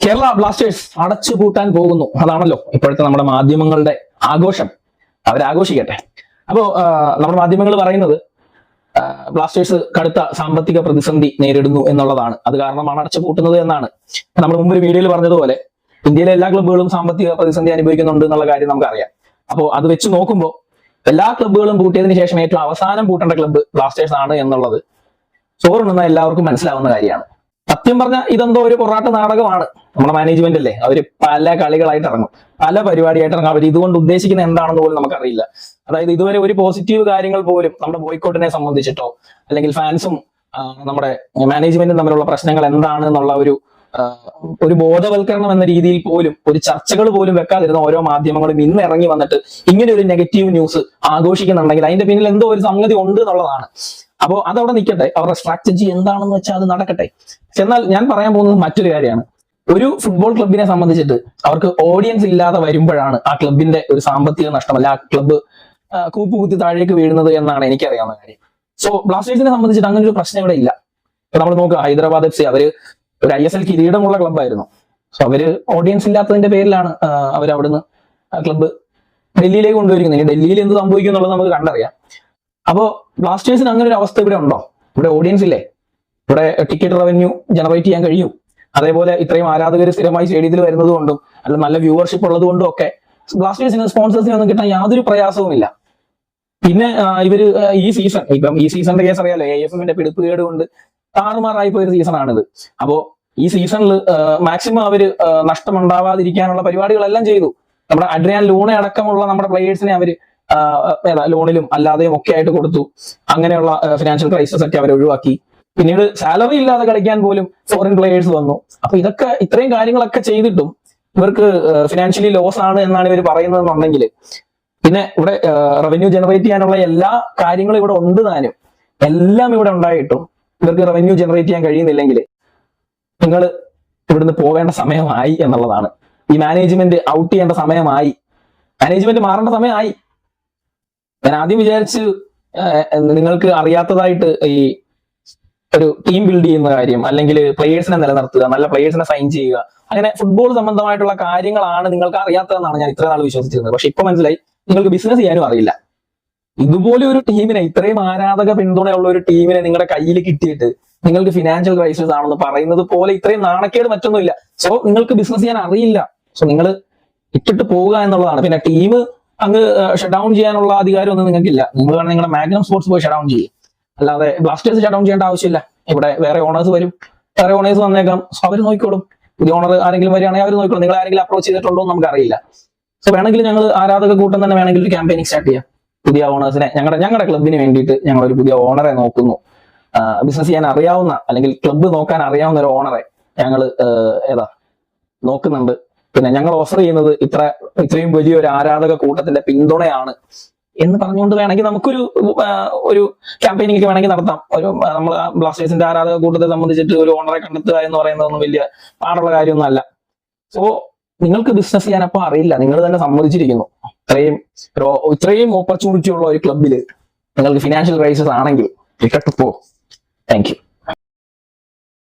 Kerala Blasters അടച്ചുപൂട്ടാൻ പോകുന്നു. അതാണല്ലോ ഇപ്പോഴത്തെ നമ്മുടെ മാധ്യമങ്ങളുടെ ആഘോഷം. അവരാഘോഷിക്കട്ടെ. അപ്പോ നമ്മുടെ മാധ്യമങ്ങൾ പറയുന്നത് ബ്ലാസ്റ്റേഴ്സ് കടുത്ത സാമ്പത്തിക പ്രതിസന്ധി നേരിടുന്നു എന്നുള്ളതാണ്. അത് കാരണമാണ് അടച്ചുപൂട്ടുന്നത് എന്നാണ്. നമ്മൾ മുമ്പ് ഒരു വീഡിയോയിൽ പറഞ്ഞതുപോലെ ഇന്ത്യയിലെ എല്ലാ ക്ലബ്ബുകളും സാമ്പത്തിക പ്രതിസന്ധി അനുഭവിക്കുന്നുണ്ട് എന്നുള്ള കാര്യം നമുക്കറിയാം. അപ്പോൾ അത് വെച്ച് നോക്കുമ്പോൾ എല്ലാ ക്ലബ്ബുകളും പൂട്ടിയതിനു ശേഷം ഏറ്റവും അവസാനം പൂട്ടേണ്ട ക്ലബ്ബ് ബ്ലാസ്റ്റേഴ്സ് ആണ് എന്നുള്ളത് ചോറുണ്ടെന്ന എല്ലാവർക്കും മനസ്സിലാവുന്ന കാര്യമാണ്. സത്യം പറഞ്ഞാൽ ഇതെന്തോ ഒരു പൊറാട്ട നാടകമാണ്. നമ്മുടെ മാനേജ്മെന്റ് അല്ലേ, അവര് പല കളികളായിട്ട് ഇറങ്ങും, പല പരിപാടിയായിട്ട് ഇറങ്ങും. അവർ ഇതുകൊണ്ട് ഉദ്ദേശിക്കുന്നത് എന്താണെന്ന് പോലും നമുക്കറിയില്ല. അതായത് ഇതുവരെ ഒരു പോസിറ്റീവ് കാര്യങ്ങൾ പോലും നമ്മുടെ ബോയ്ക്കോട്ടിനെ സംബന്ധിച്ചിട്ടോ അല്ലെങ്കിൽ ഫാൻസും നമ്മുടെ മാനേജ്മെന്റും തമ്മിലുള്ള പ്രശ്നങ്ങൾ എന്താണ് എന്നുള്ള ഒരു ബോധവൽക്കരണം എന്ന രീതിയിൽ പോലും ഒരു ചർച്ചകൾ പോലും വെക്കാതിരുന്ന ഓരോ മാധ്യമങ്ങളും ഇന്ന് ഇറങ്ങി വന്നിട്ട് ഇങ്ങനെ ഒരു നെഗറ്റീവ് ന്യൂസ് ആഘോഷിക്കുന്നുണ്ടെങ്കിൽ അതിന്റെ പിന്നിൽ എന്തോ ഒരു സംഗതി ഉണ്ട് എന്നുള്ളതാണ്. അപ്പോ അതവിടെ നിൽക്കട്ടെ, അവരുടെ സ്ട്രാറ്റജി എന്താണെന്ന് വെച്ചാൽ അത് നടക്കട്ടെ. എന്നാൽ ഞാൻ പറയാൻ പോകുന്നത് മറ്റൊരു കാര്യമാണ്. ഒരു ഫുട്ബോൾ ക്ലബിനെ സംബന്ധിച്ചിട്ട് അവർക്ക് ഓഡിയൻസ് ഇല്ലാതെ വരുമ്പോഴാണ് ആ ക്ലബിന്റെ ഒരു സാമ്പത്തിക നഷ്ടമല്ല, ആ ക്ലബ്ബ് കൂപ്പുകുത്തി താഴേക്ക് വീഴുന്നത് എന്നാണ് എനിക്കറിയാവുന്ന കാര്യം. സോ ബ്ലാസ്റ്റേഴ്സിനെ സംബന്ധിച്ചിട്ട് അങ്ങനെ ഒരു പ്രശ്നം ഇവിടെ ഇല്ല. നമ്മൾ നോക്കുക, ഹൈദരാബാദ് FC അവര് ഒരു ISL കിരീടമുള്ള ക്ലബ്ബായിരുന്നു. സോ അവര് ഓഡിയൻസ് ഇല്ലാത്തതിന്റെ പേരിലാണ് അവർ അവിടുന്ന് ക്ലബ്ബ് ഡൽഹിയിലേക്ക് കൊണ്ടുവരിക്കുന്നത്. ഇനി ഡൽഹിയിൽ എന്ത് സംഭവിക്കും എന്നുള്ളത് നമുക്ക് കണ്ടറിയാം. അപ്പോ ബ്ലാസ്റ്റേഴ്സിന് അങ്ങനെ ഒരു അവസ്ഥ ഇവിടെ ഉണ്ടോ? ഇവിടെ ഓഡിയൻസ് ഇല്ലേ? ഇവിടെ ടിക്കറ്റ് റവന്യൂ ജനറേറ്റ് ചെയ്യാൻ കഴിയും. അതേപോലെ ഇത്രയും ആരാധകർ സ്ഥിരമായി സ്റ്റേഡിയത്തിൽ വരുന്നത് കൊണ്ടും അല്ല നല്ല വ്യൂവർഷിപ്പ് ഉള്ളത് കൊണ്ടും ഒക്കെ ബ്ലാസ്റ്റേഴ്സിന് സ്പോൺസേഴ്സിന് ഒന്നും കിട്ടാൻ യാതൊരു പ്രയാസവുമില്ല. പിന്നെ ഇവര് ഈ സീസണിന്റെ കേസ് അറിയാലോ, AFFന്റെ പിടിപ്പുകേട് കൊണ്ട് താറുമാറായി പോയൊരു സീസണാണിത്. അപ്പോ ഈ സീസണിൽ മാക്സിമം അവര് നഷ്ടമുണ്ടാവാതിരിക്കാനുള്ള പരിപാടികളെല്ലാം ചെയ്തു. നമ്മുടെ അഡ്രിയാൻ ലൂണെ അടക്കമുള്ള നമ്മുടെ പ്ലേയേഴ്സിനെ അവര് ലോണിലും അല്ലാതെയും ഒക്കെ ആയിട്ട് കൊടുത്തു. അങ്ങനെയുള്ള ഫിനാൻഷ്യൽ ക്രൈസിസ് ഒക്കെ അവർ ഒഴിവാക്കി. പിന്നീട് സാലറി ഇല്ലാതെ കളിക്കാൻ പോലും ഫോറിൻ പ്ലേയേഴ്സ് വന്നു. അപ്പൊ ഇത്രയും കാര്യങ്ങളൊക്കെ ചെയ്തിട്ടും ഇവർക്ക് ഫിനാൻഷ്യലി ലോസ് ആണ് എന്നാണ് ഇവർ പറയുന്നതെന്നുണ്ടെങ്കിൽ പിന്നെ ഇവിടെ റവന്യൂ ജനറേറ്റ് ചെയ്യാനുള്ള എല്ലാ കാര്യങ്ങളും ഇവിടെ ഉണ്ട് താനും. എല്ലാം ഇവിടെ ഉണ്ടായിട്ടും ഇവർക്ക് റവന്യൂ ജനറേറ്റ് ചെയ്യാൻ കഴിയുന്നില്ലെങ്കിൽ നിങ്ങൾ ഇവിടുന്ന് പോവേണ്ട സമയമായി എന്നുള്ളതാണ്. ഈ മാനേജ്മെന്റ് ഔട്ട് ചെയ്യേണ്ട സമയമായി, മാനേജ്മെന്റ് മാറേണ്ട സമയമായി. ഞാൻ ആദ്യം വിചാരിച്ച് നിങ്ങൾക്ക് അറിയാത്തതായിട്ട് ഈ ഒരു ടീം ബിൽഡ് ചെയ്യുന്ന കാര്യം, അല്ലെങ്കിൽ പ്ലേയേഴ്സിനെ നിലനിർത്തുക, നല്ല പ്ലേയേഴ്സിനെ സൈൻ ചെയ്യുക, അങ്ങനെ ഫുട്ബോൾ സംബന്ധമായിട്ടുള്ള കാര്യങ്ങളാണ് നിങ്ങൾക്ക് അറിയാത്തതെന്നാണ് ഞാൻ ഇത്ര നാൾ വിശ്വസിച്ചിരുന്നത്. പക്ഷെ ഇപ്പൊ മനസ്സിലായി നിങ്ങൾക്ക് ബിസിനസ് ചെയ്യാനും അറിയില്ല. ഇതുപോലെ ഒരു ടീമിനെ, ഇത്രയും ആരാധക പിന്തുണയുള്ള ഒരു ടീമിനെ നിങ്ങളുടെ കയ്യിൽ കിട്ടിയിട്ട് നിങ്ങൾക്ക് ഫിനാൻഷ്യൽ ക്രൈസിസ് ആണെന്ന് പറയുന്നത് പോലെ ഇത്രയും നാണക്കേട് മറ്റൊന്നുമില്ല. സോ നിങ്ങൾക്ക് ബിസിനസ് ചെയ്യാൻ അറിയില്ല. സോ നിങ്ങൾ ഇട്ടിട്ട് പോവുക എന്നുള്ളതാണ്. പിന്നെ ടീം അങ്ങ് ഷട്ട് ഡൗൺ ചെയ്യാനുള്ള അധികാരമൊന്നും നിങ്ങൾക്കില്ല. നിങ്ങൾ വേണം നിങ്ങളുടെ മാഗ്നം സ്പോർട്സ് പോയി ഷട്ട് ഡൗൺ ചെയ്യും. അല്ലാതെ ബ്ലാസ്റ്റേഴ്സ് ഷട്ട് ഡൗൺ ചെയ്യേണ്ട ആവശ്യമില്ല. ഇവിടെ വേറെ ഓണേഴ്സ് വരും, വേറെ ഓണേഴ്സ് വന്നേക്കാം. സോ അവർ നോക്കിക്കോളും. പുതിയ ഓണർ ആരെങ്കിലും വരികയാണെങ്കിൽ അവർ നോക്കിക്കോളും. നിങ്ങൾ ആരെങ്കിലും അപ്രോച്ച് ചെയ്തിട്ടുണ്ടോ എന്ന് നമുക്കറിയില്ല. സോ വേണമെങ്കിൽ ഞങ്ങൾ ആരാധക കൂട്ടം തന്നെ വേണമെങ്കിൽ ഒരു ക്യാമ്പയിനിങ് സ്റ്റാർട്ട് ചെയ്യാം. പുതിയ ഓണേഴ്സിനെ ഞങ്ങളുടെ ക്ലബിന് വേണ്ടിയിട്ട് ഞങ്ങൾ ഒരു പുതിയ ഓണറെ നോക്കുന്നു. ബിസിനസ് ചെയ്യാൻ അറിയാവുന്ന അല്ലെങ്കിൽ ക്ലബ്ബ് നോക്കാൻ അറിയാവുന്ന ഒരു ഓണറെ ഞങ്ങൾ നോക്കുന്നുണ്ട്. പിന്നെ ഞങ്ങൾ ഓഫർ ചെയ്യുന്നത് ഇത്രയും വലിയൊരു ആരാധക കൂട്ടത്തിന്റെ പിന്തുണയാണ് എന്ന് പറഞ്ഞുകൊണ്ട് വേണമെങ്കിൽ നമുക്കൊരു ക്യാമ്പയിനിങ് വേണമെങ്കിൽ നടത്താം. നമ്മൾ ബ്ലാസ്റ്റേഴ്സിന്റെ ആരാധക കൂട്ടത്തെ സംബന്ധിച്ചിട്ട് ഒരു ഓണറെ കണ്ടെത്തുക എന്ന് പറയുന്നതൊന്നും വലിയ പാടുള്ള കാര്യമൊന്നുമല്ല. സോ നിങ്ങൾക്ക് ബിസിനസ് ചെയ്യാൻ അപ്പോൾ അറിയില്ല, നിങ്ങൾ തന്നെ സമ്മതിച്ചിരിക്കുന്നു. ഇത്രയും ഓപ്പർച്യൂണിറ്റി ഉള്ള ഒരു ക്ലബിൽ നിങ്ങൾക്ക് ഫിനാൻഷ്യൽ ക്രൈസിസ് ആണെങ്കിൽ ഇട്ടിട്ട് പോ. Thank you.